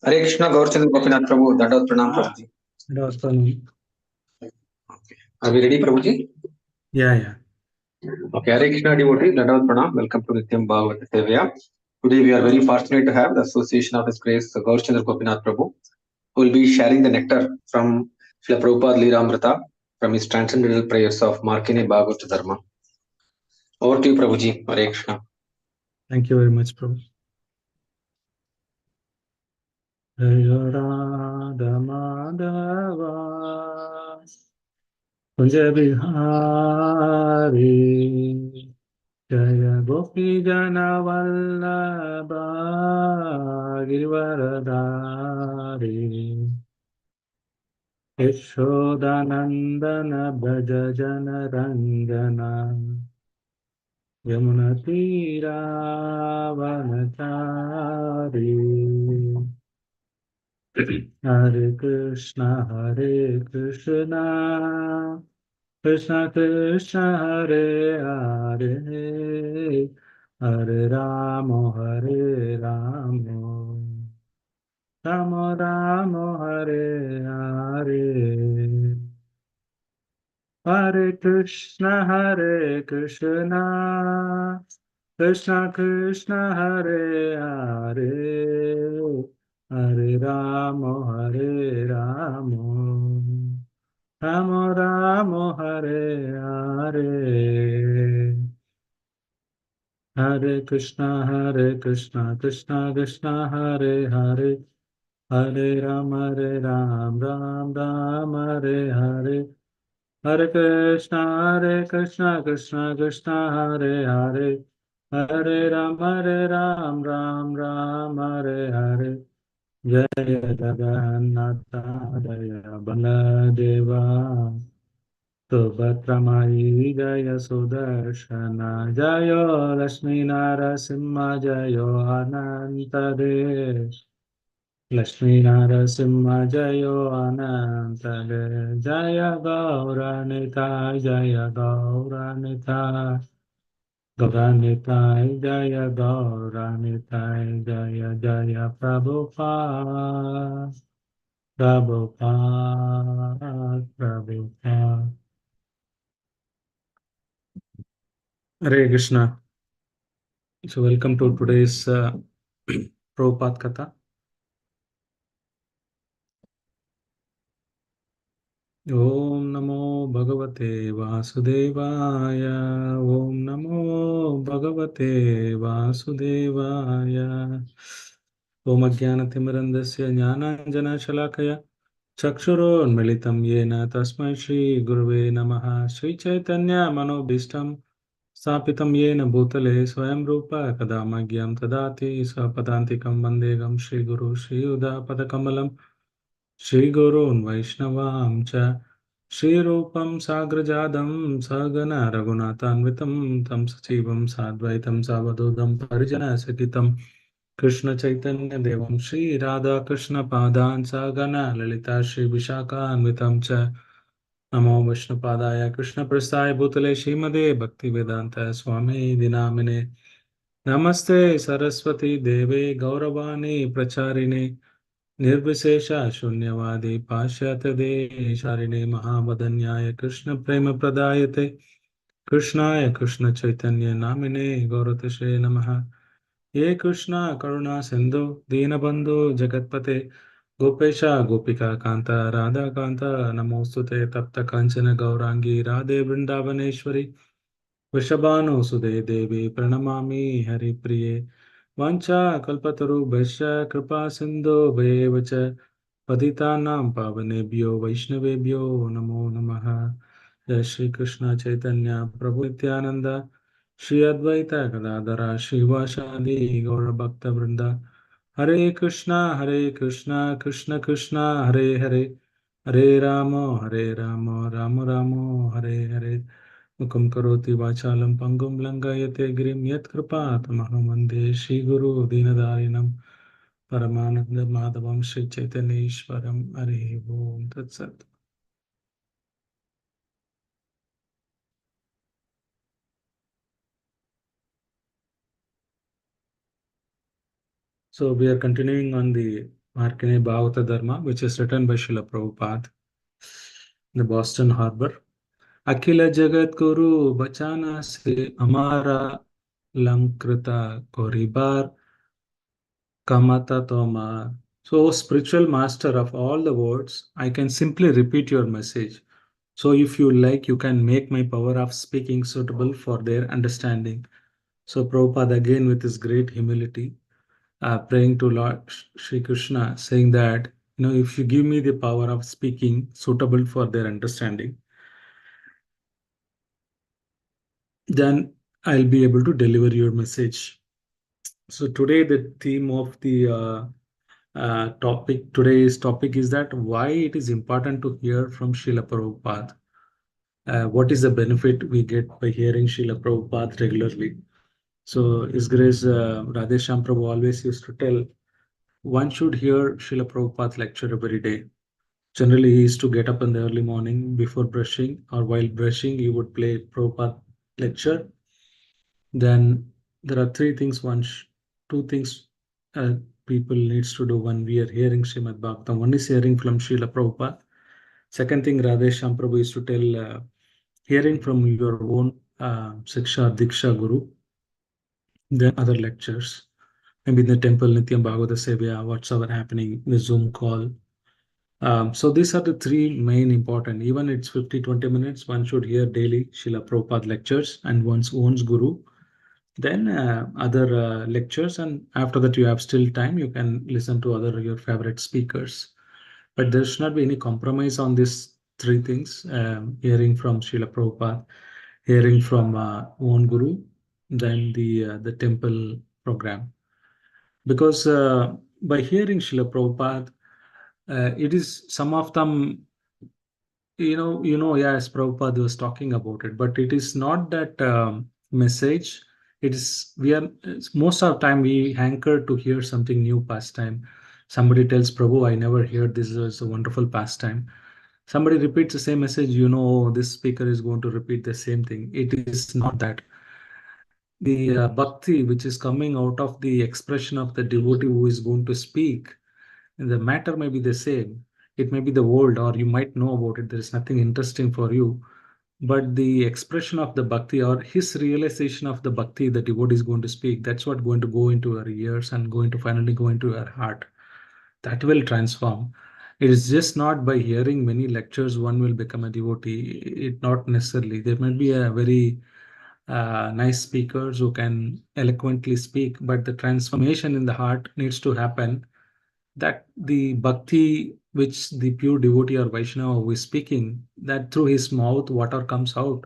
Hare Krishna, Gaurachandra, Gopinath Prabhu, Dandavat Pranam Prabhuji. Good afternoon. Okay. Are we ready, Prabhuji? Yeah. Okay, Hare Krishna devotee, Dandavат Pranam. Welcome to Nityam Bhagavata Sevaya. Today we are very fortunate to have the association of His Grace Gaurachandra Gopinath Prabhu, who will be sharing the nectar from Srila Prabhupada Lilamrita from his transcendental prayers of Markine Bhagavata Dharma. Over to you, Prabhuji. Hare Krishna. Thank you very much, Prabhu. Jaya Radha Madhava Kunja Bihari Jaya Gopi Jana Vallabha Girivaradari Yashodanandana Bhaja Jana Rangana Yamuna Tira Vanachari Hare Krishna, Krishna Krishna, Hare Hare, Hare Ramo, Ramo Ramo, Hare Hare. Hare Krishna, Krishna Krishna, Hare Hare, Hare Ramo, Ramo Ramo, Hare Hare. Hare Krishna, Krishna Krishna, Hare Hare, Hare Ram, Ram, Hare Hare. Hare Krishna, Krishna Krishna, Hare Hare, Hare Ram, Ram, Hare Hare. Jaya Jagannatha, Jaya Baladeva, Subhadramayi, Jaya Sudarshana, Jaya Lakshmi Narasimha, Jaya Ananta Lakshmi Narasimha Jayo Ananta Jaya Gauranita Jaya Gauranita Gauranita Jaya Gauranita Jaya Jaya Prabhupada Prabhupada Hare Krishna. So welcome to today's Prabhupada Katha. Om Namo Bhagavate Vasudevaya. Om Namo Bhagavate Vasudevaya. Om Ajnanatimmirandasya Jnananjana Chakshuronmilitam Yena Tasmai Shri Gurave Namaha Shri Chaitanya Manobhishtam Stapitam Yena Bhutale Swayam Rupa Kadamagyam Tadati Swapadantikam Vandegam Shri Guru Shri Uda Padakamalam Shri Gurun Vaishnavam Cha Shri Rupam Sagrajadam Sagana Raghunathanvitam Tam Sachivam Sadvaitam Savadodam Parijana Sakitam Krishna Chaitanya Devam Shri Radha Krishna Padan Sagana Lalita Shri Vishaka Anvitam Cha Namo Vishnu Padaya Krishna Prasthaya Bhutale Shrimade Bhakti Vedanta Swami Dinamine Namaste Saraswati Deve Gauravani Pracharine Nirvishesha Shunyavadi Pashyata Desharine Mahavadanyaya Krishna Prema Pradayate Krishnaya Krishna Chaitanya Namine Gauratashe Namaha Ye Krishna Karuna Sindhu Dinabandhu Jagatpate Gopesha Gopika Kanta Radha Kanta Namostute Tapta Kanchana Gaurangi Radhe Vrindavaneshwari Vrishabhanu Sude Devi Pranamami Hari Priye Vancha Kalpataru Bhasya Kripa Sindhu Vayevacha Patitanam Pavanebhyo Vaishnavebhyo Namo Namaha Jai Shri Krishna Chaitanya Prabhu Nityananda Shri Advaita Gadadara Shivashadi Gaura Bhakta Vrinda Hare Krishna Krishna Krishna Hare Hare Hare Ramo Ramo Hare Hare Mukam karoti vachalam pangum langayate girim yat kripatmaham vande Shri Guru Dinadarinam Paramananda Madhavam Shri Chaitanya Ishwaram Hare Om Tat Sat. So we are continuing on the Markine Bhagavata Dharma, which is written by Srila Prabhupada, the Boston Harbor. Akila Jagat Guru Bachana se Amara Lamkrita Koribar Kamata Toma. So, spiritual master of all the words, I can simply repeat your message. So, if you like, you can make my power of speaking suitable for their understanding. So, Prabhupada again with his great humility, praying to Lord Sri Krishna, saying that, if you give me the power of speaking suitable for their understanding, then I'll be able to deliver your message. So today the theme of the today's topic is that why it is important to hear from Srila Prabhupada. What is the benefit we get by hearing Srila Prabhupada regularly? So His Grace Radheshyam Prabhu always used to tell one should hear Srila Prabhupada's lecture every day. Generally, he used to get up in the early morning before brushing, or while brushing, he would play Prabhupada lecture. Then there are two things people needs to do when we are hearing Srimad Bhagavatam. One is hearing from Srila Prabhupada. Second thing, Radheshyam Prabhu used to tell, hearing from your own Siksha Diksha Guru, then other lectures. Maybe in the temple, Nityam Bhagavata Sevaya, whatsoever happening, the Zoom call. So these are the three main important. Even it's 50, 20 minutes, one should hear daily Srila Prabhupada lectures and one's own guru. Then other lectures, and after that you have still time, you can listen to other your favorite speakers. But there should not be any compromise on these three things: hearing from Srila Prabhupada, hearing from own guru, then the temple program. Because by hearing Srila Prabhupada, it is some of them, yes, Prabhupada was talking about it, but it is not that message. It is, most of the time we hanker to hear something new pastime. Somebody tells Prabhu, I never heard this is a wonderful pastime. Somebody repeats the same message, this speaker is going to repeat the same thing. It is not that. The bhakti which is coming out of the expression of the devotee who is going to speak, the matter may be the same. It may be the old, or you might know about it. There is nothing interesting for you. But the expression of the bhakti, or his realization of the bhakti the devotee is going to speak, that's what going to go into our ears and going to finally go into our heart. That will transform. It is just not by hearing many lectures one will become a devotee. It not necessarily. There might be a very nice speakers who can eloquently speak, but the transformation in the heart needs to happen, that the bhakti which the pure devotee or Vaishnava who is speaking, that through his mouth, whatever comes out,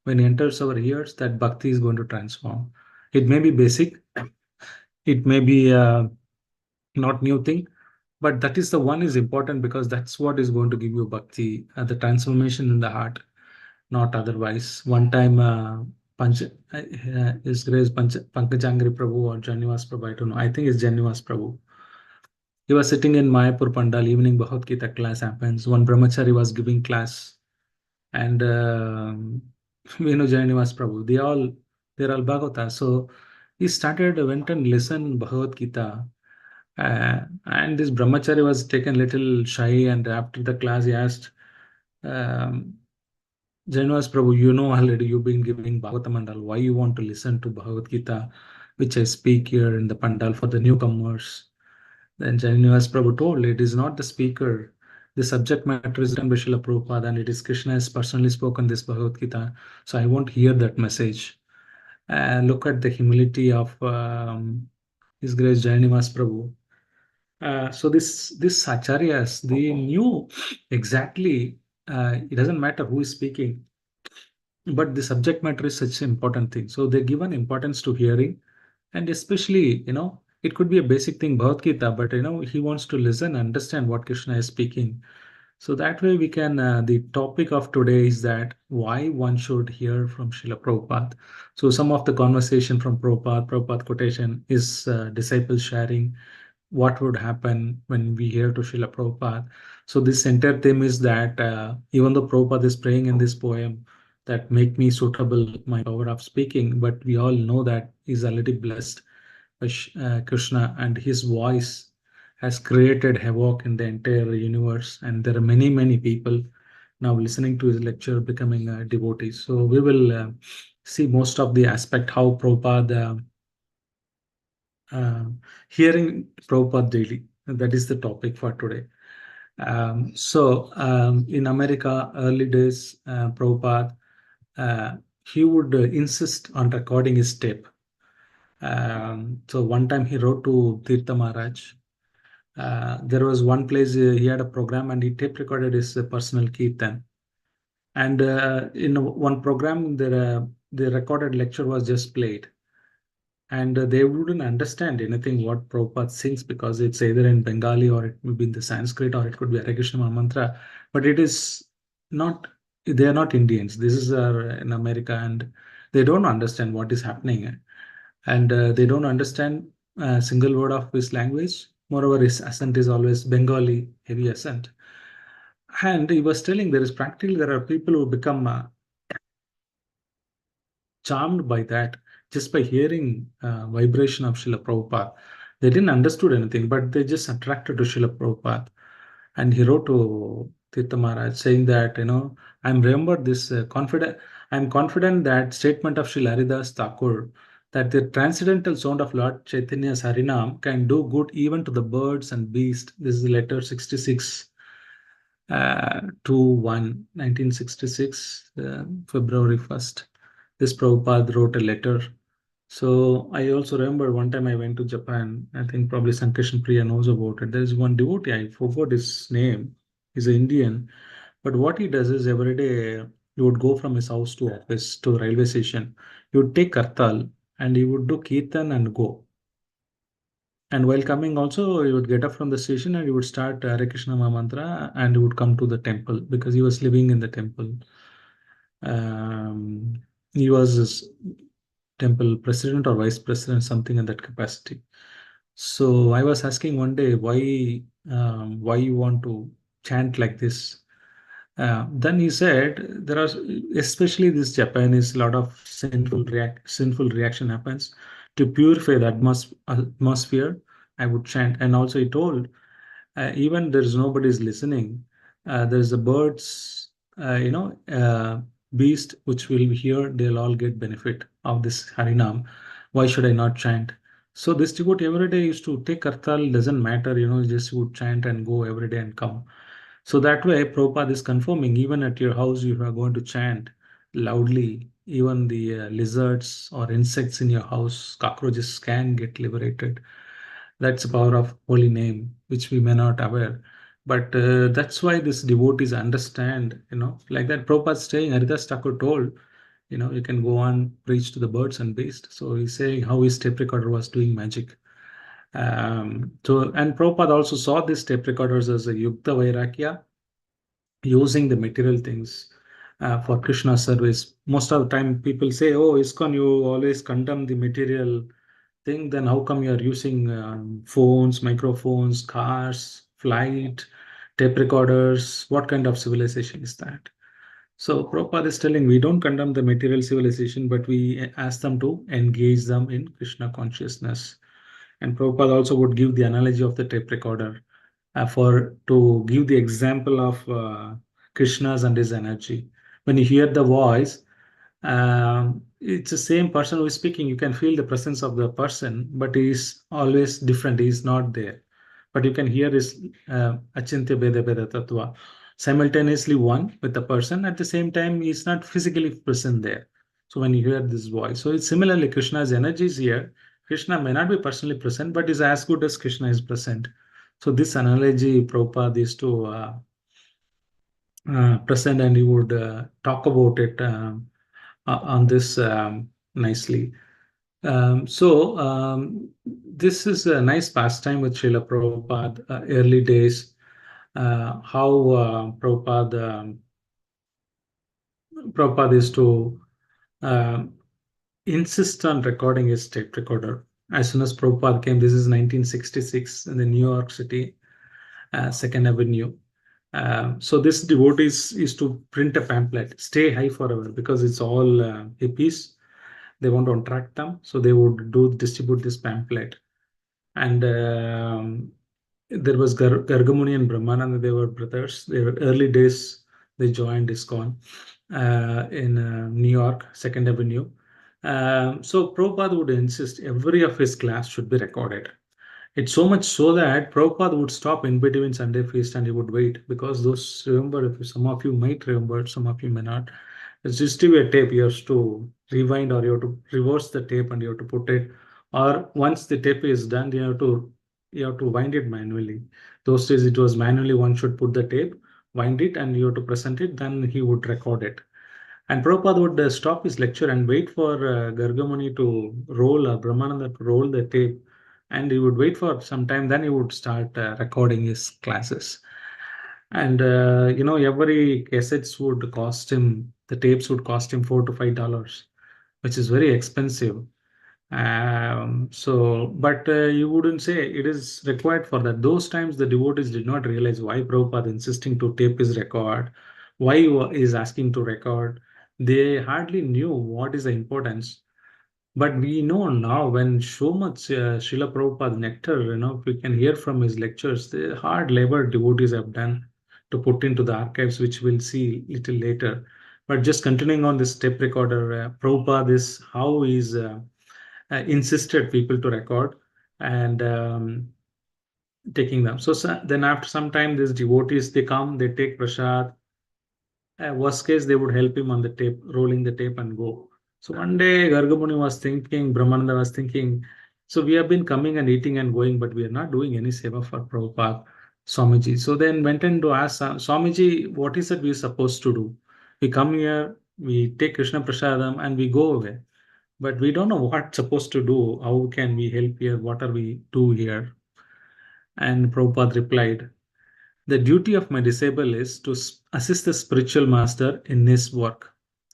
when it enters our ears, that bhakti is going to transform. It may be basic, it may be not new thing, but that is the one is important, because that's what is going to give you bhakti, the transformation in the heart, not otherwise. One time, His Grace Pankajangri Prabhu or Janivas Prabhu, I don't know. I think it's Janivas Prabhu. He was sitting in Mayapur Pandal, evening Bhagavad Gita class happens. One brahmachari was giving class, and Janivas Prabhu, they're all Bhagavata. So he went and listened Bhagavad Gita. And this brahmachari was taken little shy, and after the class he asked, um, Janivas Prabhu, already you've been giving Bhagavata Mandal. Why you want to listen to Bhagavad Gita, which I speak here in the Pandal for the newcomers? Then Janivas Prabhu told, it is not the speaker. The subject matter is written by Srila Prabhupada, and it is Krishna has personally spoken this Bhagavad Gita. So I won't hear that message. Look at the humility of His Grace Janivas Prabhu. So this acharyas, they knew exactly. It doesn't matter who is speaking, but the subject matter is such an important thing. So they give an importance to hearing, and especially, it could be a basic thing, Bhagavad Gita, but he wants to listen, understand what Krishna is speaking. So that way we can. The topic of today is that why one should hear from Srila Prabhupada. So some of the conversation from Prabhupada quotation is disciples sharing what would happen when we hear to Srila Prabhupada. So this entire theme is that even though Prabhupada is praying in this poem that make me suitable my power of speaking, but we all know that he's already blessed by Krishna, and his voice has created havoc in the entire universe, and there are many people now listening to his lecture becoming devotees. So we will see most of the aspect how Prabhupada uh, hearing Prabhupada daily. That is the topic for today. In America, early days, Prabhupada, uh, he would insist on recording his tape. So one time he wrote to Tirtha Maharaj. There was one place he had a program and he tape recorded his personal kirtan. And in one program, the recorded lecture was just played. And they wouldn't understand anything what Prabhupada sings because it's either in Bengali or it may be in the Sanskrit or it could be Hare Krishna mantra. But it is not, they are not Indians. This is in America and they don't understand what is happening. And they don't understand a single word of his language. Moreover, his accent is always Bengali, heavy accent. And he was telling there is practically there are people who become charmed by that just by hearing vibration of Srila Prabhupada. They didn't understood anything, but they just attracted to Srila Prabhupada. And he wrote to Tirtha Maharaj saying that, I'm remember this confident. I'm confident that statement of Srila Haridas Thakur that the transcendental sound of Lord Chaitanya's Harinam can do good even to the birds and beasts. This is letter 66 to 1, 1966, February 1st. This Prabhupada wrote a letter. So I also remember one time I went to Japan. I think probably Sankeshan Priya knows about it. There is one devotee, I forgot his name. He's an Indian. But what he does is every day he would go from his house to office to the railway station. He would take Kartal and he would do Kirtan and go. And while coming also, he would get up from the station and he would start Hare Krishna mantra and he would come to the temple because he was living in the temple. Um, he was this temple president or vice president, something in that capacity. So I was asking one day why you want to chant like this. Then he said there are especially this Japanese lot of sinful reaction happens to purify the atmosphere. I would chant, and also he told even there's nobody's listening. There's the birds, beast which will hear. They'll all get benefit of this Harinam. Why should I not chant? So this devotee every day used to take Kartal. Doesn't matter, just would chant and go every day and come. So that way, Prabhupada is confirming even at your house, you are going to chant loudly. Even the lizards or insects in your house, cockroaches can get liberated. That's the power of holy name, which we may not aware. But that's why these devotees understand, like that Prabhupada saying, Haridas Thakur told, you can go on preach to the birds and beasts. So he's saying how his tape recorder was doing magic. And Prabhupada also saw these tape recorders as a Yukta Vairagya, using the material things for Krishna service. Most of the time, people say, "Oh, ISKCON, you always condemn the material thing. Then how come you are using phones, microphones, cars, flight, tape recorders? What kind of civilization is that?" So Prabhupada is telling we don't condemn the material civilization, but we ask them to engage them in Krishna consciousness. And Prabhupada also would give the analogy of the tape recorder for to give the example of Krishna's and his energy. When you hear the voice, it's the same person who is speaking. You can feel the presence of the person, but he is always different. He is not there. But you can hear his Achintya Beda Beda Tattva simultaneously one with the person. At the same time, he is not physically present there. So when you hear this voice, so it's similarly Krishna's energy is here. Krishna may not be personally present, but is as good as Krishna is present. So this analogy Prabhupada is to present and he would talk about it on this nicely. This is a nice pastime with Srila Prabhupada, early days, how Prabhupada is to uh, insist on recording his tape recorder. As soon as Prabhupada came, this is 1966 in the New York City, Second Avenue. So this devotees is to print a pamphlet, stay high forever, because it's all hippies. They want to attract them, so they would distribute this pamphlet. And there was Gargamuni and Brahmananda. They were brothers. They were early days. They joined ISKCON in New York, Second Avenue. So Prabhupada would insist every of his class should be recorded. It's so much so that Prabhupada would stop in between Sunday feast and he would wait, because those, remember, if some of you might remember, some of you may not. It's used to be a tape. You have to rewind, or you have to reverse the tape and you have to put it. Or once the tape is done, you have to wind it manually. Those days it was manually. One should put the tape, wind it, and you have to present it. Then he would record it. And Prabhupada would stop his lecture and wait for Gargamuni to roll, Brahmananda to roll the tape. And he would wait for some time, then he would start recording his classes. And every cassettes would cost him, the tapes would cost him $4 to $5, which is very expensive. But you wouldn't say it is required for that. Those times, the devotees did not realize why Prabhupada insisting to tape his record, why he is asking to record. They hardly knew what is the importance. But we know now, when so much Srila Prabhupada nectar, we can hear from his lectures, the hard labor devotees have done to put into the archives, which we'll see little later. But just continuing on this tape recorder, Prabhupada is how he's insisted people to record and taking them. So then after some time, these devotees, they come, they take prasad. Worst case, they would help him on the tape, rolling the tape and go. So one day, Gargamuni was thinking, Brahmananda was thinking, so we have been coming and eating and going, but we are not doing any seva for Prabhupada, Swamiji. So then went in to ask Swamiji, what is it we are supposed to do? We come here, we take Krishna Prasadam and we go away. But we don't know what's supposed to do. How can we help here? What are we do here? And Prabhupada replied, the duty of my disciple is to assist the spiritual master in his work.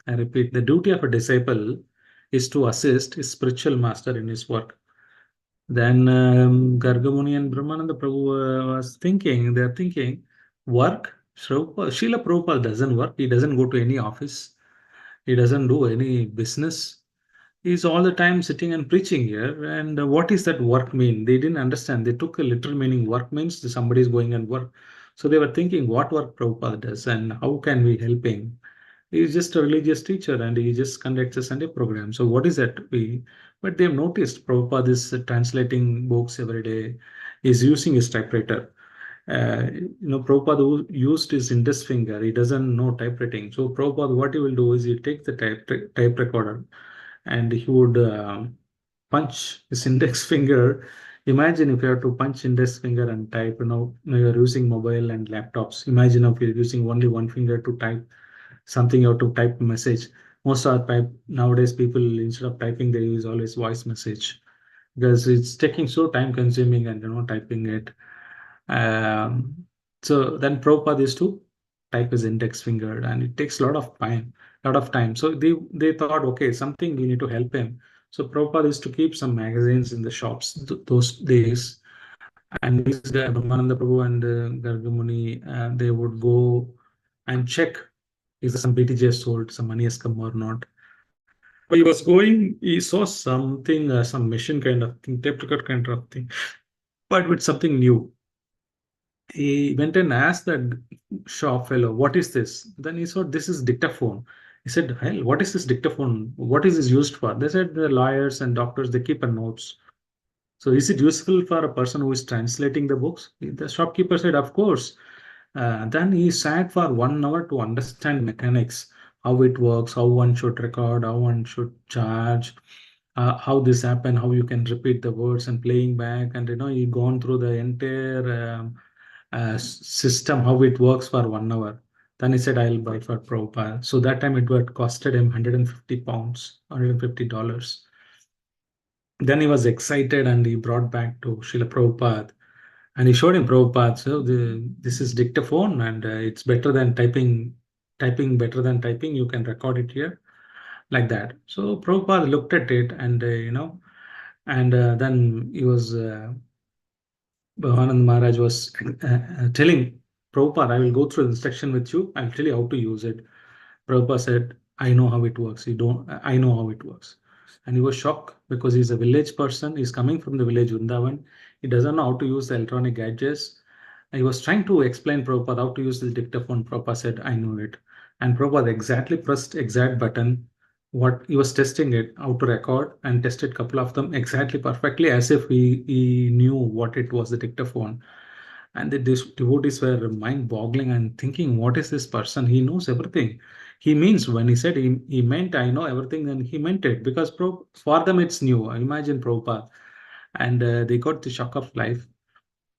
I repeat, the duty of a disciple is to assist his spiritual master in his work. Then Gargamuni and Brahmananda Prabhu was thinking, they're thinking, work? Srila Prabhupada doesn't work. He doesn't go to any office. He doesn't do any business. He's all the time sitting and preaching here. And what is that work mean? They didn't understand. They took a literal meaning. Work means somebody is going and work. So they were thinking what work Prabhupada does and how can we help him? He's just a religious teacher and he just conducts a Sunday program. So what is that? But they've noticed Prabhupada is translating books every day. He's using his typewriter. Prabhupada used his index finger. He doesn't know typewriting. So Prabhupada, what he will do is he take the type recorder and he would punch his index finger. Imagine if you have to punch index finger and type, you're using mobile and laptops. Imagine if you're using only one finger to type something, you have to type a message. Most of the time, nowadays, people, instead of typing, they use always voice message because it's taking so time consuming and, typing it. So then Prabhupada is to type his index finger and it takes a lot of time. So they thought, okay, something we need to help him. So Prabhupada is to keep some magazines in the shops those days. And these Brahmananda Prabhu and Gargamuni, they would go and check is there some BTJ sold, some money has come or not. But he was going, he saw something, some machine kind of thing, tape record kind of thing, but with something new. He went and asked that shop fellow, what is this? Then he saw this is dictaphone. He said, hell, what is this dictaphone? What is this used for? They said the lawyers and doctors, they keep a notes. So is it useful for a person who is translating the books? The shopkeeper said, of course. Then he sat for 1 hour to understand mechanics, how it works, how one should record, how one should charge, how this happen, how you can repeat the words and playing back. And he gone through the entire system, how it works for 1 hour. Then he said, I'll buy for Prabhupada. So that time it would costed him 150 pounds, $150. Then he was excited and he brought back to Srila Prabhupada and he showed him Prabhupada. So this is dictaphone and it's better than typing better than typing. You can record it here like that. So Prabhupada looked at it and, and then he was, Bhavanand Maharaj was telling Prabhupada, I will go through the instruction with you. I'll tell you how to use it. Prabhupada said, I know how it works. You don't, I know how it works. And he was shocked because he's a village person. He's coming from the village Vrindavan. He doesn't know how to use the electronic gadgets. He was trying to explain Prabhupada how to use the dictaphone. Prabhupada said, I know it. And Prabhupada exactly pressed exact button. What he was testing it, how to record, and tested couple of them exactly perfectly as if he knew what it was, the dictaphone. And the devotees were mind-boggling and thinking, what is this person? He knows everything. He means when he said he meant I know everything, then he meant it because for them it's new. Imagine Prabhupada. And they got the shock of life.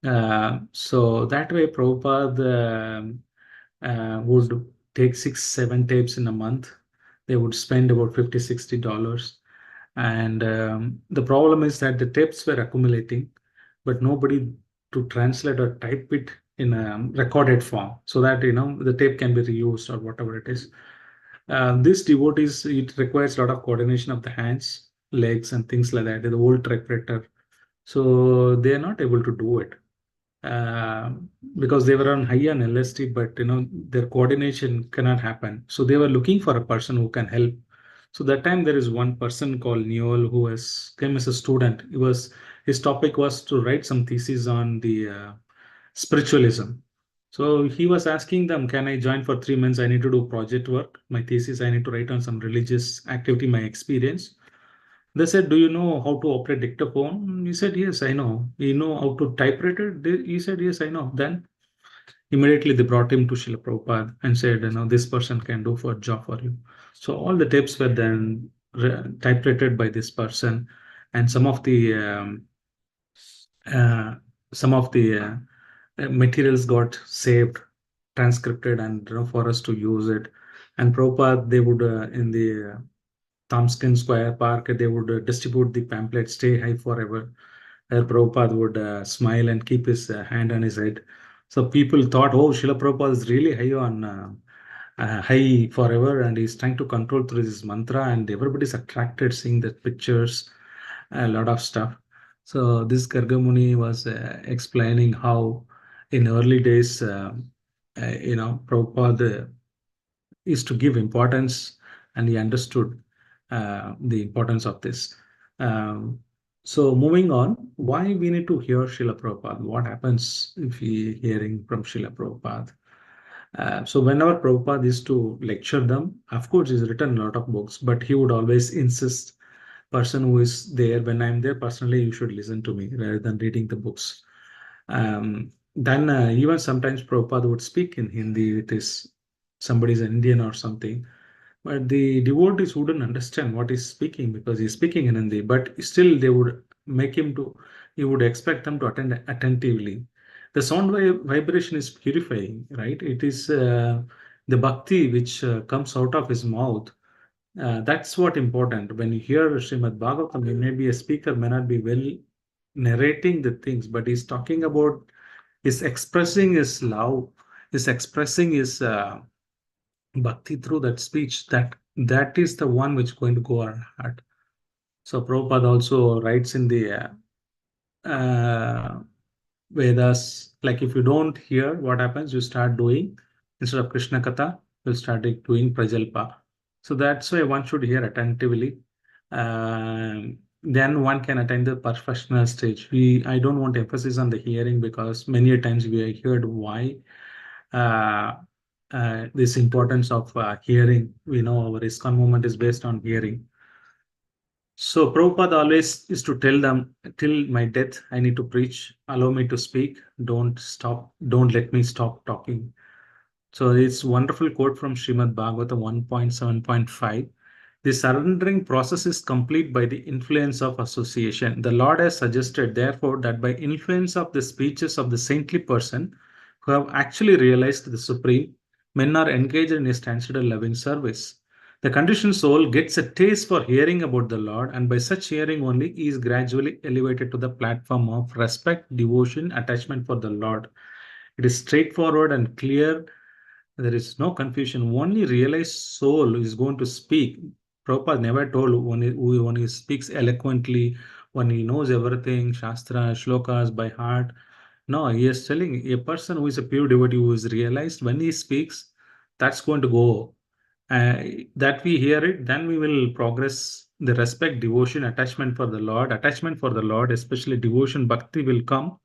So that way, Prabhupada would take 6, 7 tapes in a month. They would spend about $50, $60. And the problem is that the tapes were accumulating, but nobody to translate or type it in a recorded form so that the tape can be reused or whatever it is. This devotees, it requires a lot of coordination of the hands, legs, and things like that. The old typewriter, so they are not able to do it uh, because they were on high on LSD, but their coordination cannot happen. So they were looking for a person who can help. So that time there is one person called Newell who has came as a student. His topic was to write some thesis on the spiritualism. So he was asking them, "Can I join for 3 months? I need to do project work. My thesis I need to write on some religious activity, my experience." They said, "Do you know how to operate dictaphone?" He said, "Yes, I know." "You know how to typewriter?" He said, "Yes, I know." Then immediately they brought him to Srila Prabhupada and said, "This person can do for job for you." So all the tapes were then typewritten by this person, and uh, some of the materials got saved, transcripted, and for us to use it. And Prabhupada, they would in the Tompkins Square Park, they would distribute the pamphlet, Stay High Forever. Where Prabhupada would smile and keep his hand on his head. So people thought, oh, Srila Prabhupada is really high forever, and he's trying to control through this mantra, and everybody's attracted seeing the pictures, a lot of stuff. So this Gargamuni was explaining how in early days, Prabhupada is to give importance, and he understood the importance of this. Um, so moving on, why we need to hear Srila Prabhupada? What happens if we hearing from Srila Prabhupada? So whenever Prabhupada used to lecture them, of course, he's written a lot of books, but he would always insist, person who is there, when I'm there personally, you should listen to me rather than reading the books. Then even sometimes Prabhupada would speak in Hindi with his somebody's an Indian or something, but the devotees wouldn't understand what he's speaking because he's speaking in Hindi, but still they would make him to, he would expect them to attend attentively. The sound vibration is purifying, right? It is the bhakti which comes out of his mouth. That's what important. When you hear Srimad Bhagavatam, he may be a speaker, may not be well narrating the things, but he's talking about, he's expressing his love, he's expressing his bhakti through that speech. That is the one which is going to go our heart. So Prabhupada also writes in the Vedas, like if you don't hear, what happens? You start doing, instead of Krishna Katha, you'll start doing Prajalpa. So that's why one should hear attentively. Then one can attain the professional stage. I don't want emphasis on the hearing because many a times we have heard why uh, this importance of hearing. We know our ISKCON movement is based on hearing. So Prabhupada always is to tell them, till my death, I need to preach. Allow me to speak. Don't stop. Don't let me stop talking. So it's wonderful quote from Srimad Bhagavata 1.7.5. The surrendering process is complete by the influence of association. The Lord has suggested, therefore, that by influence of the speeches of the saintly person who have actually realized the Supreme, men are engaged in his transcendental loving service. The conditioned soul gets a taste for hearing about the Lord, and by such hearing only, he is gradually elevated to the platform of respect, devotion, attachment for the Lord. It is straightforward and clear. There is no confusion. Only realized soul is going to speak. Prabhupada never told when he speaks eloquently, when he knows everything, Shastra, shlokas by heart. No, he is telling a person who is a pure devotee who is realized when he speaks, that's going to go. That we hear it, then we will progress the respect, devotion, attachment for the Lord, especially devotion, bhakti will come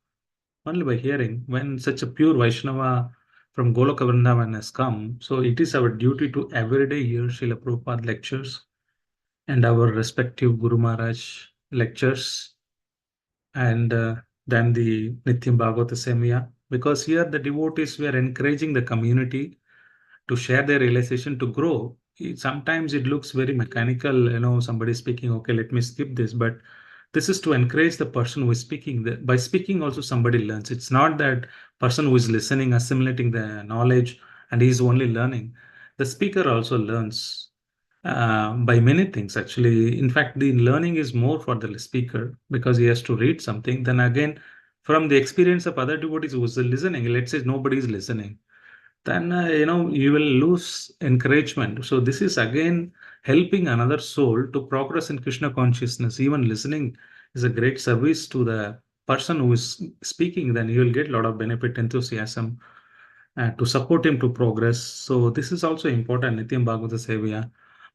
only by hearing. When such a pure Vaishnava from Goloka Vrindavan has come, so it is our duty to everyday hear Srila Prabhupada lectures and our respective Guru Maharaj lectures, and then the Nityam Bhagavata Sevaya. Because here the devotees were encouraging the community to share their realization to grow. Sometimes it looks very mechanical, somebody speaking, okay, let me skip this, but this is to encourage the person who is speaking. By speaking, also somebody learns. It's not that person who is listening, assimilating the knowledge, and he is only learning. The speaker also learns by many things, actually. In fact, the learning is more for the speaker because he has to read something. Then again, from the experience of other devotees who is listening, let's say nobody is listening, then you will lose encouragement. So this is again helping another soul to progress in Krishna consciousness. Even listening is a great service to the person who is speaking. Then you will get a lot of benefit, enthusiasm to support him to progress. So this is also important. Nityam Bhagavata Sevaya.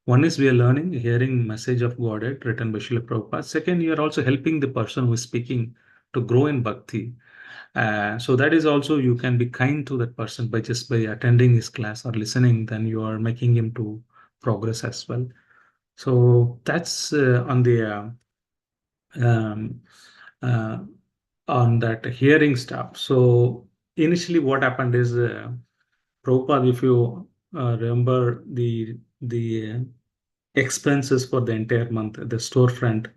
One is we are learning, hearing message of Godhead written by Srila Prabhupada. Second, you are also helping the person who is speaking to grow in bhakti. So that is also, you can be kind to that person by just by attending his class or listening, then you are making him to progress as well. So that's um, uh, on that hearing stuff. So initially what happened is Prabhupada, if you remember the expenses for the entire month, the storefront,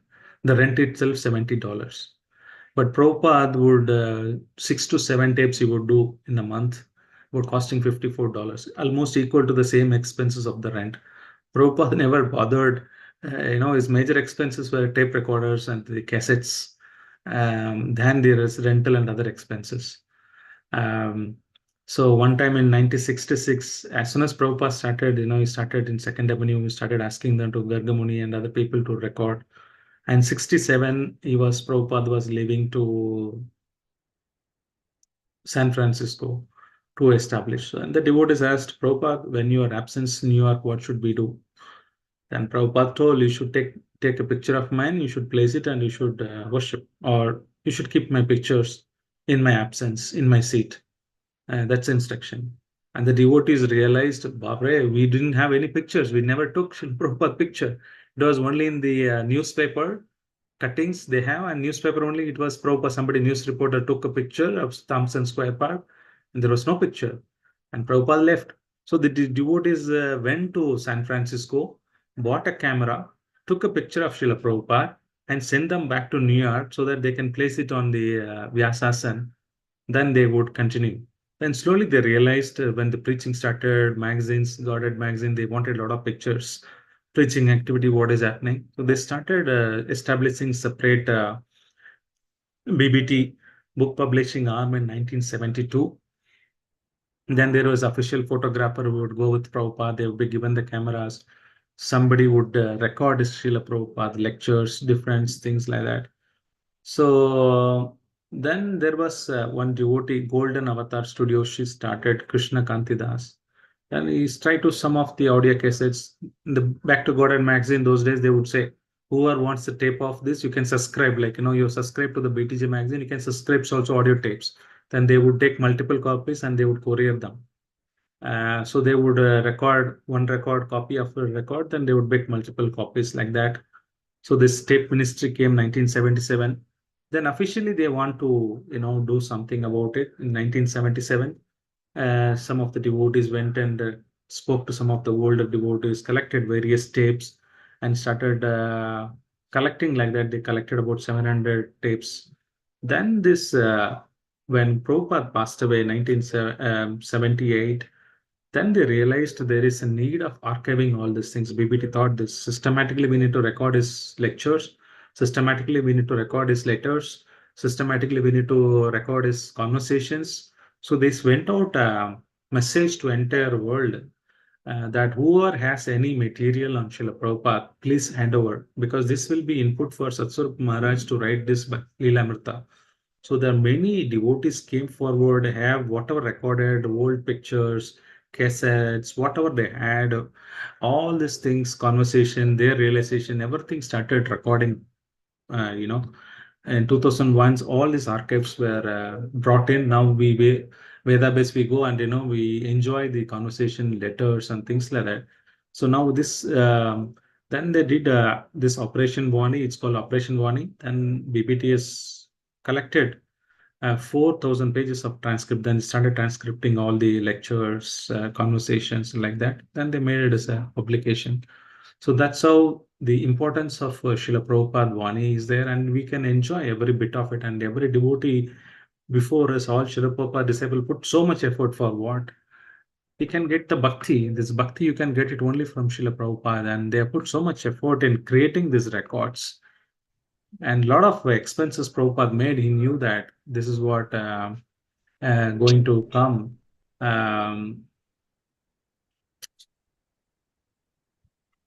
the rent itself $70. But Prabhupada would 6 to 7 tapes he would do in a month, would costing $54, almost equal to the same expenses of the rent. Prabhupada never bothered. His major expenses were tape recorders and the cassettes. Then there is rental and other expenses. Um, so one time in 1966, as soon as Prabhupada started, he started in Second Avenue, he started asking them to Gargamuni and other people to record. And 67, Prabhupada was leaving to San Francisco to establish. And the devotees asked Prabhupada, when you are absent in New York, what should we do? Then Prabhupada told, you should take a picture of mine, you should place it, and you should worship, or you should keep my pictures in my absence, in my seat. That's instruction. And the devotees realized, Babre, we didn't have any pictures. We never took Srila Prabhupada picture. It was only in the newspaper cuttings they have, and newspaper only. It was Prabhupada. Somebody, news reporter, took a picture of Thompson Square Park, and there was no picture. And Prabhupada left. So the devotees went to San Francisco, bought a camera, took a picture of Srila Prabhupada, and sent them back to New York so that they can place it on the Vyasasan. Then they would continue. Then slowly they realized when the preaching started, magazines, Godhead magazine, they wanted a lot of pictures, preaching activity, what is happening. So they started establishing separate BBT, book publishing arm, in 1972. Then there was official photographer who would go with Prabhupada. They would be given the cameras. Somebody would record Srila Prabhupada lectures, different things like that. So then there was one devotee, Golden Avatar Studio. She started, Krishna Kantidas. And he's tried to some of the audio cassettes. In the Back to Godhead magazine, those days, they would say, whoever wants the tape of this, you can subscribe. Like, you subscribe to the BTJ magazine, you can subscribe also audio tapes. Then they would take multiple copies and they would courier them. So they would record one record copy of a record, then they would make multiple copies like that. So this tape ministry came 1977. Then officially they want to, do something about it in 1977. Some of the devotees went and spoke to some of the older devotees, collected various tapes, and started collecting like that. They collected about 700 tapes. Then when Prabhupada passed away in 1978, then they realized there is a need of archiving all these things. BBT thought this systematically we need to record his lectures, systematically we need to record his letters, systematically we need to record his conversations. So this went out a message to entire world that whoever has any material on Srila Prabhupada, please hand over, because this will be input for Satsvarup Maharaj to write this Leelamrita. So there are many devotees came forward, have whatever recorded old pictures, cassettes, whatever they had, all these things, conversation, their realization, everything started recording. You know, in 2001, all these archives were brought in. Now Vedabase we go and we enjoy the conversation letters and things like that. So now this then they did this Operation Vani. It's called Operation Vani. Then BBTS collected 4,000 pages of transcript. Then started transcripting all the lectures, conversations like that. Then they made it as a publication. So that's how the importance of Srila Prabhupada Vani is there, and we can enjoy every bit of it. And every devotee before us, all Srila Prabhupada disciple put so much effort for what? We can get the bhakti. This bhakti, you can get it only from Srila Prabhupada, and they have put so much effort in creating these records. And a lot of expenses Prabhupada made. He knew that this is what going to come. Um,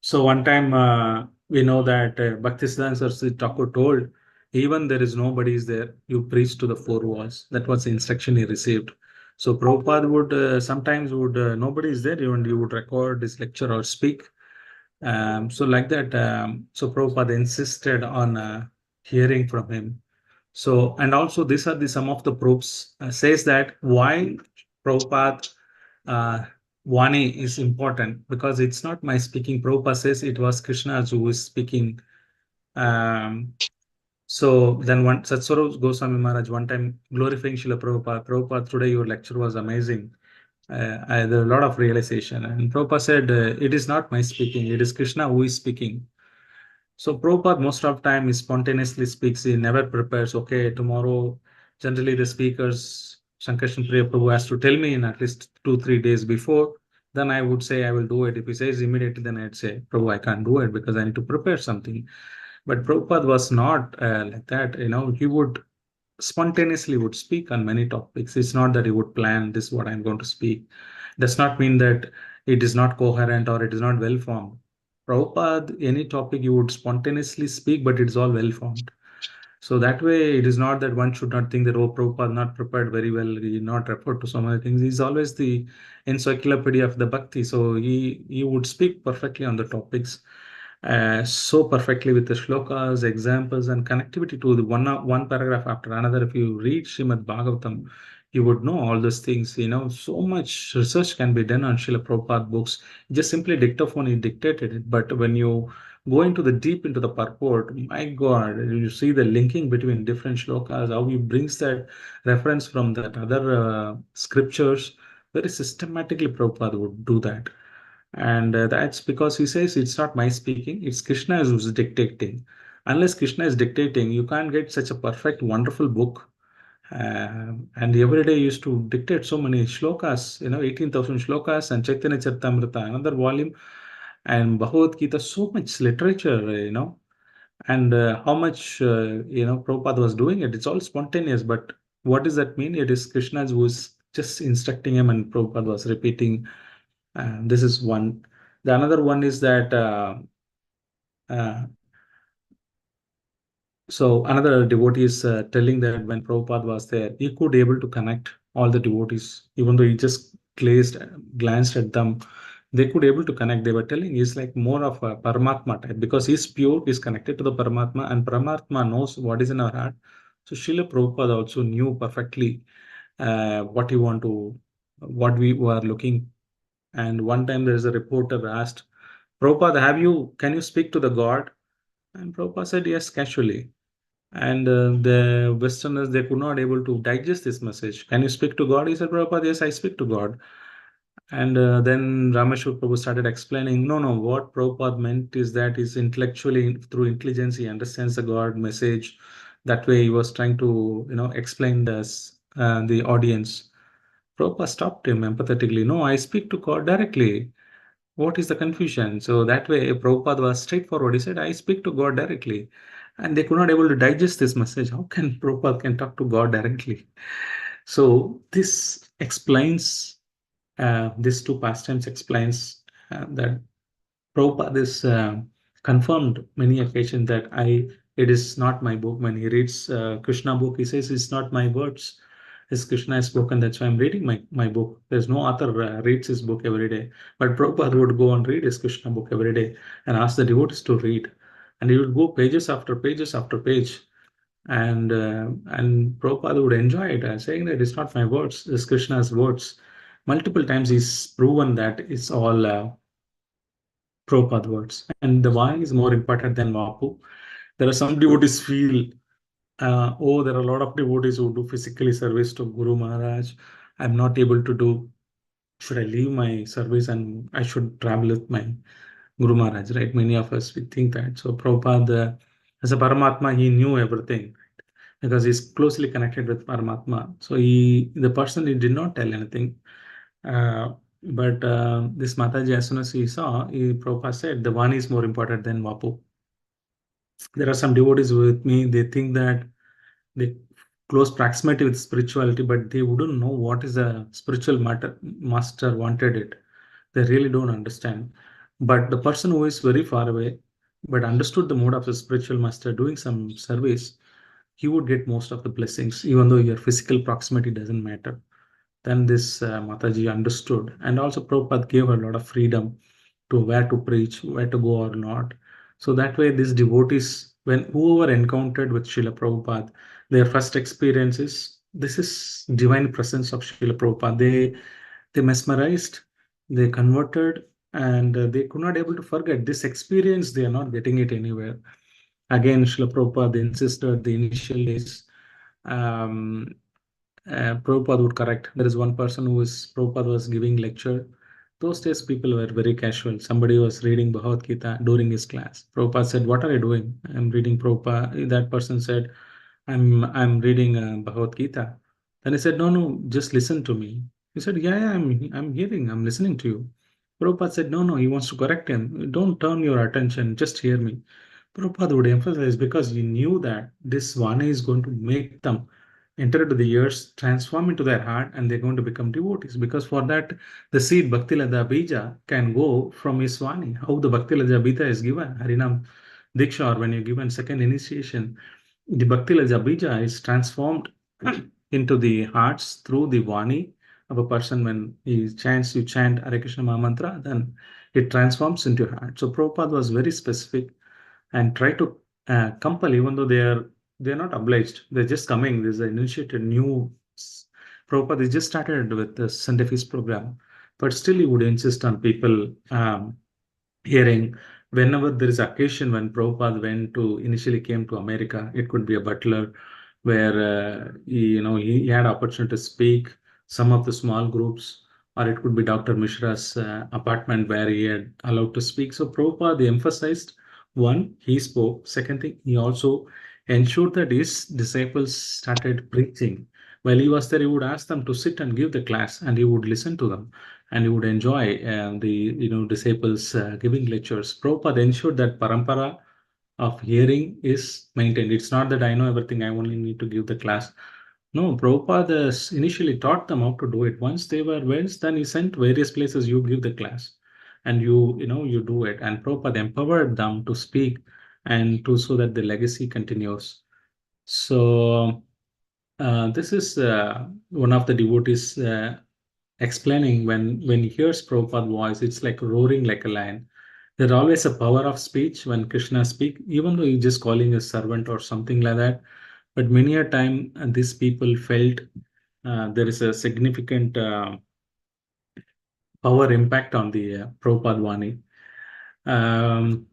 So one time we know that Bhaktisiddhanta Saraswati Thakur told, even there is nobody is there, you preach to the four walls. That was the instruction he received. So Prabhupada would sometimes would nobody is there, even you would record this lecture or speak. So like that, so Prabhupada insisted on hearing from him. So and also these are the some of the proofs says that why Prabhupada uh, Vani is important because it's not my speaking. Prabhupada says it was Krishna who is speaking. Um, so then one Satsvara Goswami Maharaj one time glorifying Srila Prabhupada. Prabhupada, today your lecture was amazing. There are a lot of realization. And Prabhupada said, it is not my speaking, it is Krishna who is speaking. So Prabhupada most of time is spontaneously speaks. He never prepares. Okay, tomorrow. Generally, the speakers, Sankarshan Priya Prabhu has to tell me in at least 2 3 days before. Then I would say I will do it. If he says immediately, then I'd say, Prabhu, I can't do it because I need to prepare something. But Prabhupada was not like that. He would spontaneously would speak on many topics. It's not that he would plan this what I'm going to speak. Does not mean that it is not coherent or it is not well formed. Prabhupada, any topic you would spontaneously speak, but it's all well formed. So that way, it is not that one should not think that, oh, Prabhupada not prepared very well, he not referred to so many things. He's always the encyclopedia of the bhakti. So he would speak perfectly on the topics, so perfectly with the shlokas, examples, and connectivity to the one paragraph after another. If you read Srimad Bhagavatam, you would know all those things. So much research can be done on Srila Prabhupada books. Just simply dictaphone, he dictated it. But when you go into the deep into the purport, my God, you see the linking between different shlokas, how he brings that reference from that other scriptures. Very systematically, Prabhupada would do that. And that's because he says it's not my speaking, it's Krishna who's dictating. Unless Krishna is dictating, you can't get such a perfect, wonderful book. And every day used to dictate so many shlokas, 18,000 shlokas, and Chaitanya Charitamrita, another volume, and Bhagavad Gita, so much literature, and how much, Prabhupada was doing it. It's all spontaneous, but what does that mean? It is Krishna who's just instructing him, and Prabhupada was repeating. This is one. The another one is that uh, so another devotee is telling that when Prabhupada was there, he could able to connect all the devotees, even though he just glanced at them. They could able to connect. They were telling he's like more of a Paramatma type because he's pure, he's connected to the Paramatma, and Paramatma knows what is in our heart. So Srila Prabhupada also knew perfectly what you want to, what we were looking. And one time there is a reporter asked, Prabhupada, can you speak to the God? And Prabhupada said yes, casually. And the Westerners, they could not able to digest this message. Can you speak to God? He said, Prabhupada, yes, I speak to God. And then Rameshwar Prabhu started explaining, no, no, what Prabhupada meant is that is intellectually, through intelligence, he understands the God message. That way he was trying to, explain this, the audience. Prabhupada stopped him empathetically. No, I speak to God directly. What is the confusion? So that way, Prabhupada was straightforward. He said, I speak to God directly. And they could not able to digest this message. How can Prabhupada can talk to God directly? So this explains, these two pastimes explains that Prabhupada is confirmed many occasions that it is not my book. When he reads Krishna book, he says, it's not my words. Is Krishna has spoken, that's why I'm reading my book. There's no author reads his book every day. But Prabhupada would go and read his Krishna book every day and ask the devotees to read. And he would go pages after pages after page. And Prabhupada would enjoy it, saying that it's not my words, it's Krishna's words. Multiple times he's proven that it's all Prabhupada words. And the Vani is more important than Vapu. There are some devotees feel, there are a lot of devotees who do physically service to Guru Maharaj. I'm not able to do. Should I leave my service and I should travel with my Guru Maharaj, right? Many of us, we think that. So Prabhupada, as a Paramatma, he knew everything because he's closely connected with Paramatma. So the person, he did not tell anything. But this Mataji, as soon as he saw, Prabhupada said, the Vani is more important than Vapu. There are some devotees with me, they think that they close proximity with spirituality, but they wouldn't know what is a spiritual master wanted it. They really don't understand. But the person who is very far away, but understood the mode of the spiritual master doing some service, he would get most of the blessings, even though your physical proximity doesn't matter. Then this Mataji understood, and also Prabhupada gave her a lot of freedom to where to preach, where to go or not. So that way, these devotees, when whoever encountered with Srila Prabhupada, their first experience is this is divine presence of Srila Prabhupada. They mesmerized, they converted, and they could not able to forget this experience. They are not getting it anywhere. Again, Srila Prabhupada insisted the initial days. Um, Prabhupada would correct. There is one person who is Prabhupada was giving lecture. Those days people were very casual. Somebody was reading Bhagavad Gita during his class. Prabhupada said, "What are you doing?" "I'm reading Prabhupada." That person said, I'm reading Bhagavad Gita." Then he said, "No, no, just listen to me." He said, "Yeah, yeah, I'm hearing, I'm listening to you." Prabhupada said, "No, no," he wants to correct him. "Don't turn your attention, just hear me." Prabhupada would emphasize because he knew that this Vani is going to make them enter into the ears, transform into their heart, and they're going to become devotees. Because for that, the seed Bhakti Lada Bija can go from his Vani. How the Bhakti Lada Bija is given, Harinam Diksha, or when you're given second initiation, the Bhakti Lada Bija is transformed into the hearts through the Vani of a person. When he chants, you chant Hare Krishna Maha Mantra, then it transforms into your heart. So Prabhupada was very specific and try to compel, even though they're not obliged. They're just coming. There's an initiated new Prabhupada. They just started with the Sunday Feast program, but still he would insist on people hearing. Whenever there is occasion, when Prabhupada went to initially came to America, it could be a butler where he had opportunity to speak some of the small groups, or it could be Dr. Mishra's apartment where he had allowed to speak. So Prabhupada they emphasized, one, he spoke. Second thing, he also ensured that his disciples started preaching. While he was there, he would ask them to sit and give the class, and he would listen to them, and he would enjoy the disciples giving lectures. Prabhupada ensured that parampara of hearing is maintained. It's not that I know everything, I only need to give the class. No, Prabhupada initially taught them how to do it. Once they were versed, then he sent various places, you give the class and you do it. And Prabhupada empowered them to speak and to so that the legacy continues. So this is one of the devotees explaining when he hears Prabhupada's voice, it's like roaring like a lion. There's always a power of speech when Krishna speak, even though he's just calling a servant or something like that. But many a time, these people felt there is a significant power impact on the Prabhupada Vani. Um,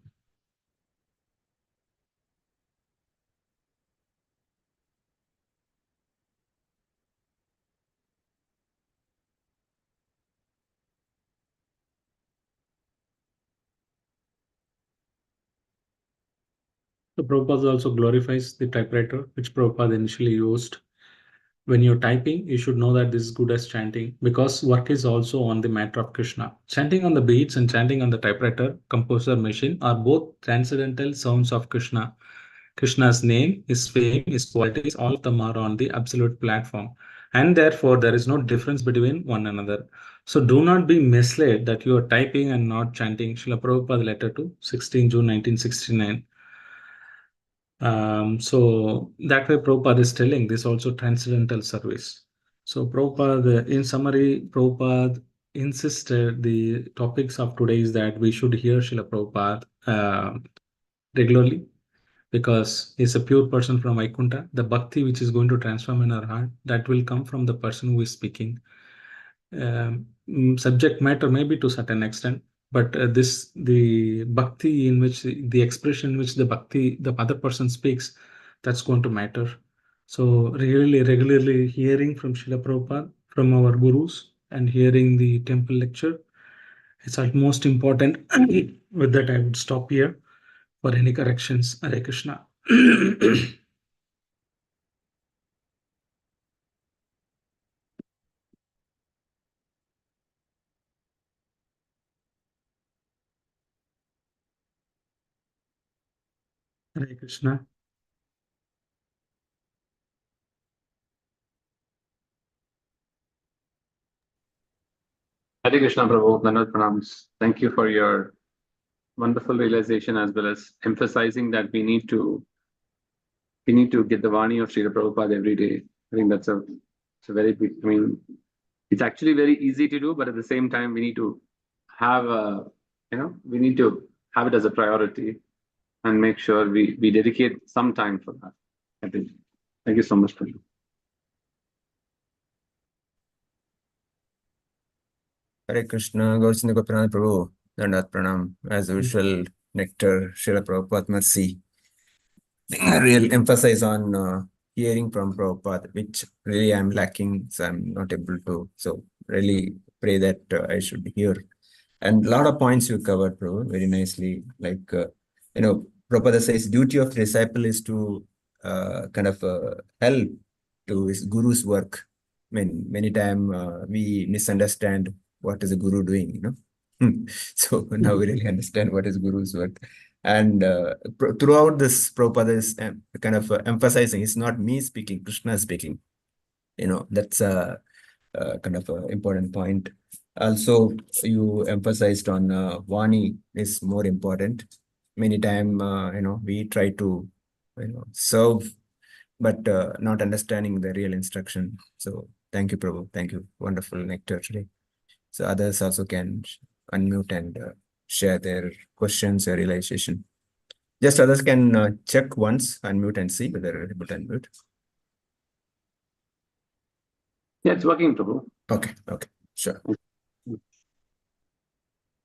so Prabhupada also glorifies the typewriter, which Prabhupada initially used. When you're typing, you should know that this is good as chanting because work is also on the matter of Krishna. Chanting on the beats and chanting on the typewriter, composer machine are both transcendental sounds of Krishna. Krishna's name, his fame, his qualities, all of them are on the absolute platform. And therefore, there is no difference between one another. So do not be misled that you are typing and not chanting. Srila Prabhupada letter to 16 June 1969. So that way Prabhupada is telling this also transcendental service. So Prabhupada, in summary, Prabhupada insisted the topics of today is that we should hear Srila Prabhupada regularly because he's a pure person from Vaikunta. The bhakti which is going to transform in our heart, that will come from the person who is speaking. Subject matter maybe to certain extent, but the bhakti in which the expression in which the bhakti the other person speaks, that's going to matter. So really regularly hearing from Srila Prabhupada, from our gurus, and hearing the temple lecture, it's most important. With that, I would stop here for any corrections. Hare Krishna. Hare Krishna. Hare Krishna Prabhu, Dandavat Pranams. Thank you for your wonderful realization as well as emphasizing that we need to get the Vani of Srila Prabhupada every day. I think it's a very big, I mean, it's actually very easy to do, but at the same time, we need to have we need to have it as a priority and make sure we dedicate some time for that. I think. Thank you so much, Prabhu. Hare Krishna, Gaurachandra Gopinath Prabhu, Dandavat Pranam. As usual, Nectar, Srila Prabhupada Mercy. I real emphasize on hearing from Prabhupada, which really I'm lacking, so I'm not able to. So really pray that I should hear. And a lot of points you covered, Prabhu, very nicely. Like, Prabhupada says, duty of disciple is to help to his guru's work. I mean, many times we misunderstand what is a guru doing, So now we really understand what is guru's work. And throughout this, Prabhupada is emphasizing it's not me speaking, Krishna is speaking. That's a kind of an important point. Also, you emphasized on Vani is more important. Many time, we try to, serve, but not understanding the real instruction. So thank you, Prabhu. Thank you. Wonderful nectar today. So others also can unmute and share their questions or realization. Just others can check once, unmute and see whether they're able to unmute. Yeah, it's working, Prabhu. Okay, sure.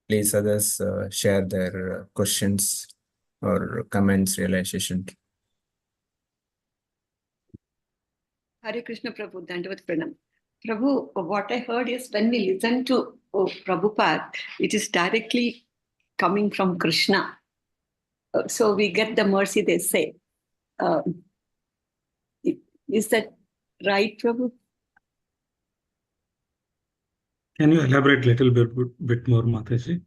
Please others share their questions or comments, realization. Hare Krishna Prabhu, Dandavat Pranam. Prabhu, what I heard is when we listen to Prabhupada, it is directly coming from Krishna. So we get the mercy, they say. Is that right, Prabhu? Can you elaborate a little bit more, Mataji?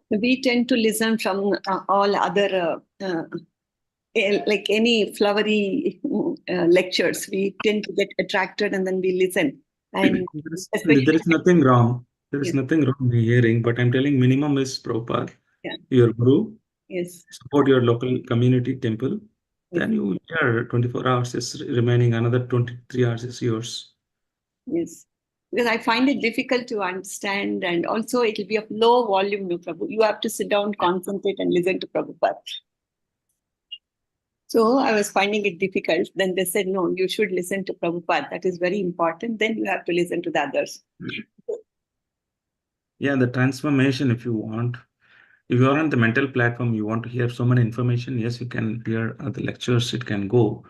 We tend to listen from all other, like any flowery lectures. We tend to get attracted and then we listen. And there is nothing wrong. There is Yes. nothing wrong in hearing, but I'm telling minimum is Prabhupada, your guru, Yes. support your local community temple. Then you hear 24 hours is remaining, another 23 hours is yours. Yes. Because I find it difficult to understand, and also it will be of low volume, no Prabhu. You have to sit down, concentrate, and listen to Prabhupada. So I was finding it difficult. Then they said, no, you should listen to Prabhupada. That is very important. Then you have to listen to the others. Yeah, the transformation, if you want. If you are on the mental platform, you want to hear so many information, yes, you can hear the lectures, it can go.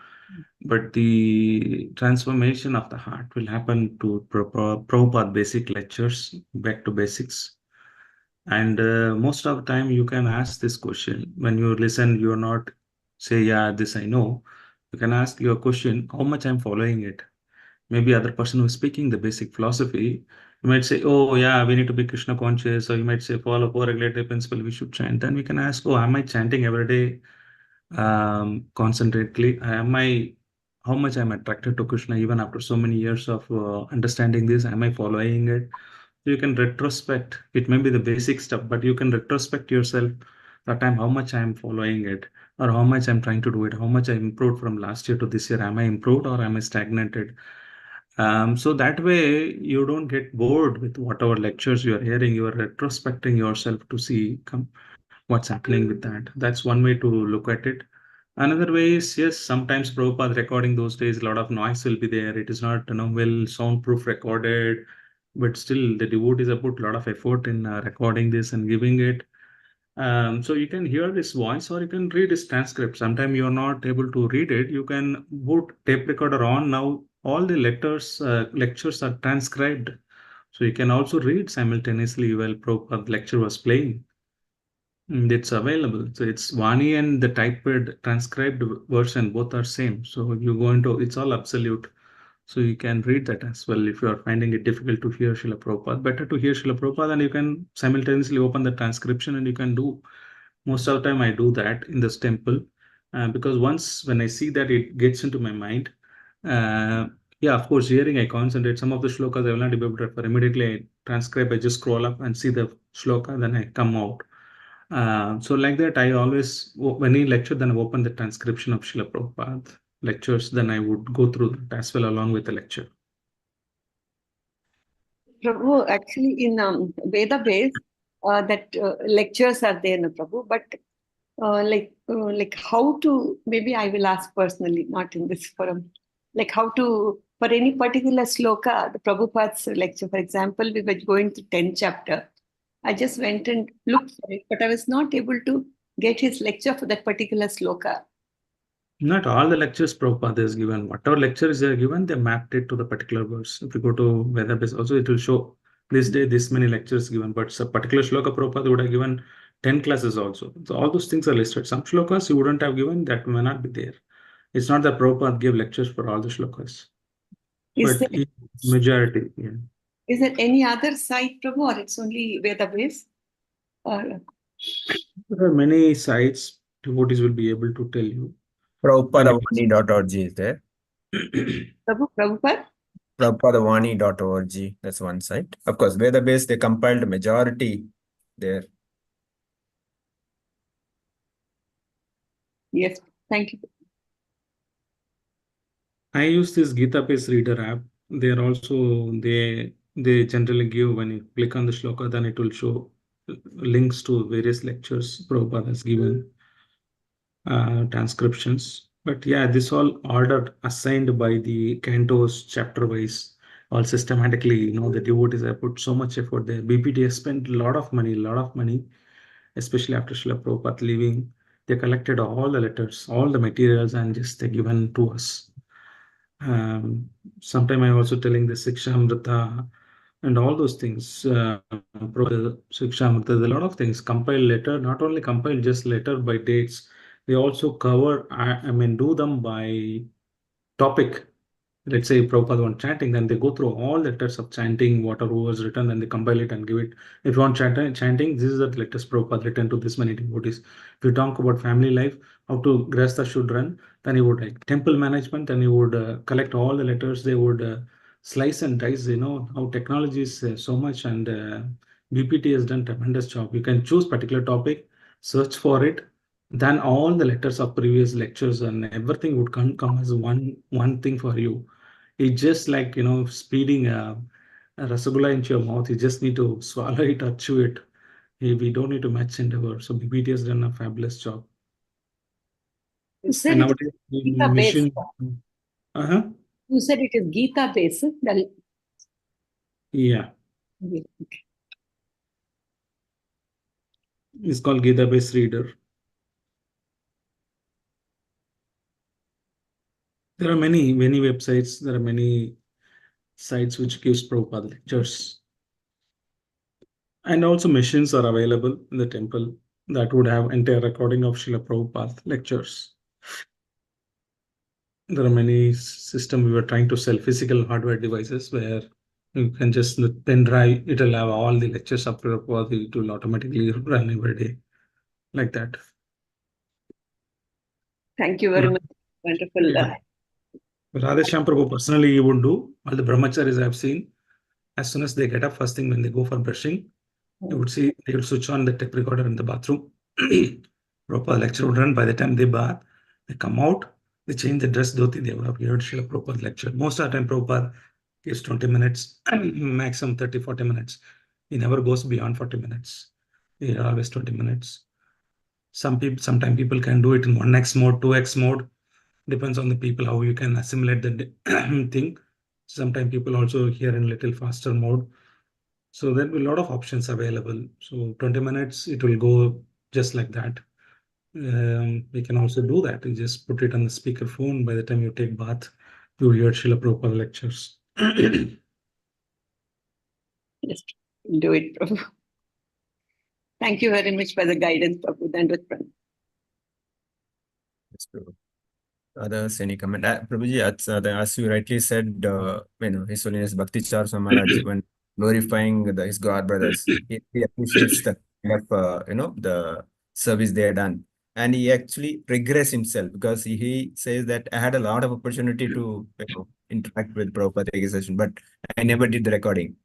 But the transformation of the heart will happen to Prabhupada basic lectures, back to basics. And most of the time you can ask this question. When you listen, you're not say, yeah, this I know. You can ask your question, how much I'm following it. Maybe other person who's speaking the basic philosophy, you might say, oh yeah, we need to be Krishna conscious, or you might say, follow co-regulatory principle, we should chant. Then we can ask, oh, am I chanting every day concentrately? How much I'm attracted to Krishna even after so many years of understanding this? Am I following it? You can retrospect. It may be the basic stuff, but you can retrospect yourself that time how much I am following it. or how much I'm trying to do it, how much I improved from last year to this year. Am I improved or am I stagnated? So that way you don't get bored with whatever lectures you are hearing. You are retrospecting yourself to see what's happening with that. That's one way to look at it. Another way is, yes, sometimes Prabhupada recording those days, a lot of noise will be there. It is not, well soundproof recorded, but still the devotees have put a lot of effort in recording this and giving it. So you can hear this voice or you can read this transcript. Sometimes you're not able to read it. You can put tape recorder on. Now all the lectures are transcribed. So you can also read simultaneously while Prabhupada lecture was playing. It's available. So it's Vani and the typed transcribed version, both are same. So you go into, it's all absolute. So you can read that as well if you are finding it difficult to hear Srila Prabhupada. Better to hear Srila Prabhupada, and you can simultaneously open the transcription and you can do. Most of the time I do that in this temple because once when I see that it gets into my mind, yeah, of course, hearing I concentrate. Some of the shlokas I will not be able to refer. Immediately I transcribe, I just scroll up and see the shloka, then I come out. So like that, I always, when he lectured, then I open the transcription of Srila Prabhupada lectures, then I would go through that as well along with the lecture. Prabhu, actually in Veda base, that lectures are there, no, Prabhu, but like how to, maybe I will ask personally, not in this forum, like how to, for any particular sloka, the Prabhupada's lecture, for example, we were going to 10th chapter. I just went and looked for it, but I was not able to get his lecture for that particular sloka. Not all the lectures Prabhupada is given. Whatever lectures they are given, they mapped it to the particular verse. If you go to Vedabase also, it will show this day, this many lectures given. But a particular shloka Prabhupada would have given 10 classes also. So all those things are listed. Some shlokas you wouldn't have given, that may not be there. It's not that Prabhupada gave lectures for all the shlokas. Is But there, majority, yeah. is there any other site, Prabhu, or it's only Veda base? There are many sites devotees will be able to tell you. Prabhupadavani.org is there. Prabhupada? Prabhupadavani.org, that's one site. Of course, Veda base, they compiled majority there. Yes, thank you. I use this Gita Pace Reader app. They are also they generally give, when you click on the shloka, then it will show links to various lectures Prabhupada has given, transcriptions. But yeah, this all ordered assigned by the cantos chapter wise, all systematically. The devotees have put so much effort there. BPT has spent a lot of money, especially after Srila Prabhupada leaving. They collected all the letters, all the materials, and just they given to us. Sometime I'm also telling the Sikshamrita and all those things. Sikshamrita, there's a lot of things. Compile letter, not only compile just letter by dates, they also cover, do them by topic. Let's say Prabhupada want chanting, then they go through all letters of chanting, whatever was written, and they compile it and give it. If you want chanting, this is the letters Prabhupada written to this many devotees. If you talk about family life, how to Grasta should run, then you would like temple management, then you would collect all the letters. They would slice and dice. How technology is so much, and BPT has done tremendous job. You can choose particular topic, search for it, then all the letters of previous lectures and everything would come as one thing for you. It's just like, speeding a rasagulla into your mouth. You just need to swallow it or chew it. We don't need to match endeavor. So BBT has done a fabulous job. You said And it nowadays, is Gita based. mission. You said it is Gita based. Yeah, Okay. it's called Gita Based Reader. There are many websites. There are many sites which gives Prabhupada lectures. And also machines are available in the temple that would have entire recording of Srila Prabhupada lectures. There are many systems we were trying to sell, physical hardware devices where you can just the pen drive, it will have all the lectures of Prabhupada, it will automatically run every day like that. Thank you very much. Wonderful. Yeah. Radheshyam Prabhu personally, he would do all the brahmacharis I've seen. As soon as they get up, first thing when they go for brushing, you would see they would switch on the tape recorder in the bathroom. Prabhupada lecture would run. By the time they bath, they come out, they change the dress dhoti, they would have heard Srila Prabhupada lecture. Most of the time, Prabhupada gives 20 minutes, maximum 30, 40 minutes. He never goes beyond 40 minutes. He always 20 minutes. Sometimes people can do it in 1x mode, 2x mode. Depends on the people, how you can assimilate the thing. Sometimes people also hear in little faster mode. So there will be a lot of options available. So 20 minutes, it will go just like that. We can also do that. You just put it on the speaker phone. By the time you take bath, you hear Srila Prabhupada lectures. Yes, do it, Prabhu. Thank you very much for the guidance, Prabhu. Dandavad Pranam. Yes, Prabhu. Others, any comment? Prabhuji, as you rightly said, His Holiness Bhakti Char Samaraj, when glorifying his God brothers, he appreciates the kind of, the service they have done. And he actually regrets himself because he says that I had a lot of opportunity to interact with Prabhupada session, but I never did the recording.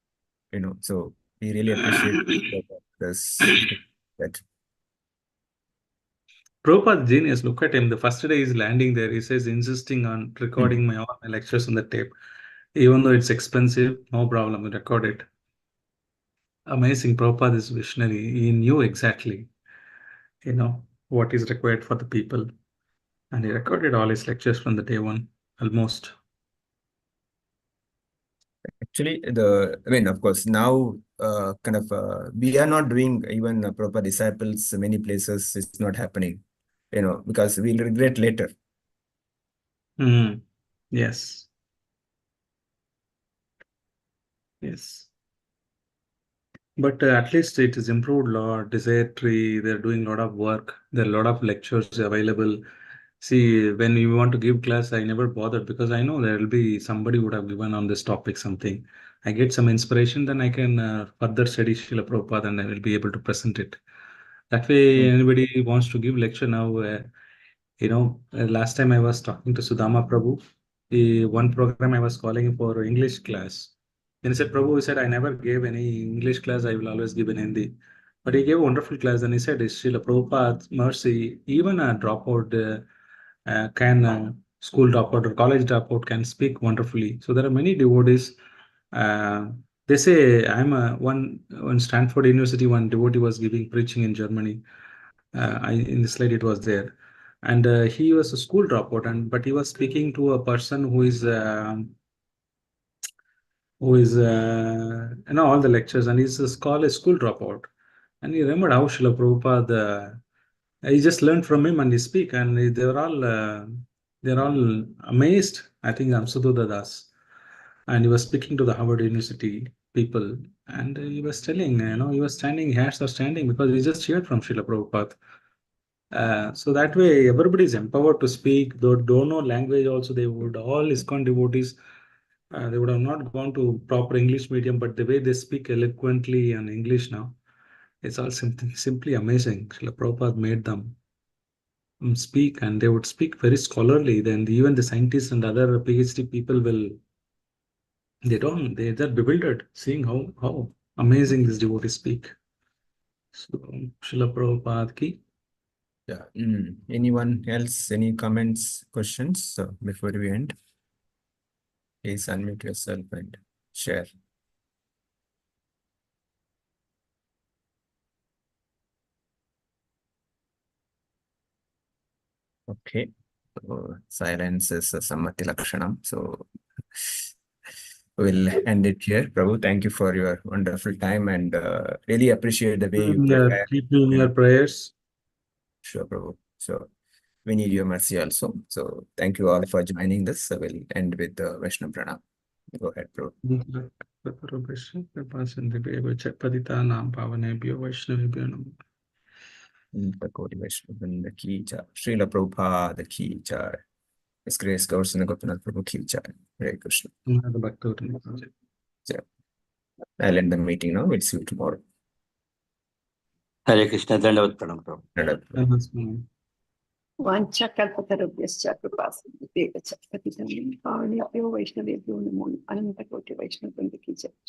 So he really appreciates this. That. Prabhupada genius, look at him. The first day he's landing there, he says, insisting on recording all my lectures on the tape. Even though it's expensive, no problem, record it. Amazing. Prabhupada is visionary. He knew exactly, what is required for the people. And he recorded all his lectures from the day one, almost. Actually, of course, now we are not doing even proper disciples. Many places it's not happening, because we'll regret later. Yes. Yes. But at least it is improved a lot. Desire tree, they're doing a lot of work. There are a lot of lectures available. See, when you want to give class, I never bothered because I know there will be somebody would have given on this topic something. I get some inspiration, then I can further study Srila Prabhupada and I will be able to present it. That way, anybody wants to give lecture now, last time I was talking to Sudama Prabhu, one program I was calling for English class. Then he said, Prabhu, he said, I never gave any English class, I will always give in Hindi. But he gave a wonderful class. And he said, Srila Prabhupada's mercy, even a dropout school dropout or college dropout can speak wonderfully. So there are many devotees. They say, one Stanford University, one devotee was giving preaching in Germany. In the slide it was there, and he was a school dropout, but he was speaking to a person who is all the lectures, and he's a school dropout, and he remembered how Srila Prabhupada, he just learned from him and he speak, and they're all amazed. I think Amsuddha Das, and he was speaking to the Harvard University people, and he was telling, he was standing, hands are standing because he just heard from Srila Prabhupada. So that way, everybody is empowered to speak. Though don't know language, also they would all ISKCON devotees. They would have not gone to proper English medium, but the way they speak eloquently in English now, it's all simply amazing. Srila Prabhupada made them speak, and they would speak very scholarly. Then even the scientists and other PhD people they're bewildered seeing how amazing these devotees speak. So Srila Prabhupada ki. Yeah. Anyone else? Any comments, questions before we end? Please unmute yourself and share. Okay. Silence is a sammati lakshanam. So we'll end it here. Prabhu, thank you for your wonderful time and really appreciate the way you prepare. Keep me in your prayers. Sure, Prabhu. So we need your mercy also. So thank you all for joining this. So we'll end with the Vaishnava Pranam. Go ahead, Prabhu. Srila Prabhupada ki jai. His Grace Gaurachandra Gopinath Prabhu ki jai. Hare Krishna. I'll end the meeting now. We'll see you tomorrow. Hare Krishna. Dandavad Pranam, Prabhu. Vanchakalpatarubhyascha kripasindhubhyo patitanam pavanebhyo vaishnavebhyo namo ananta koti vaishnava vrinda ki jai.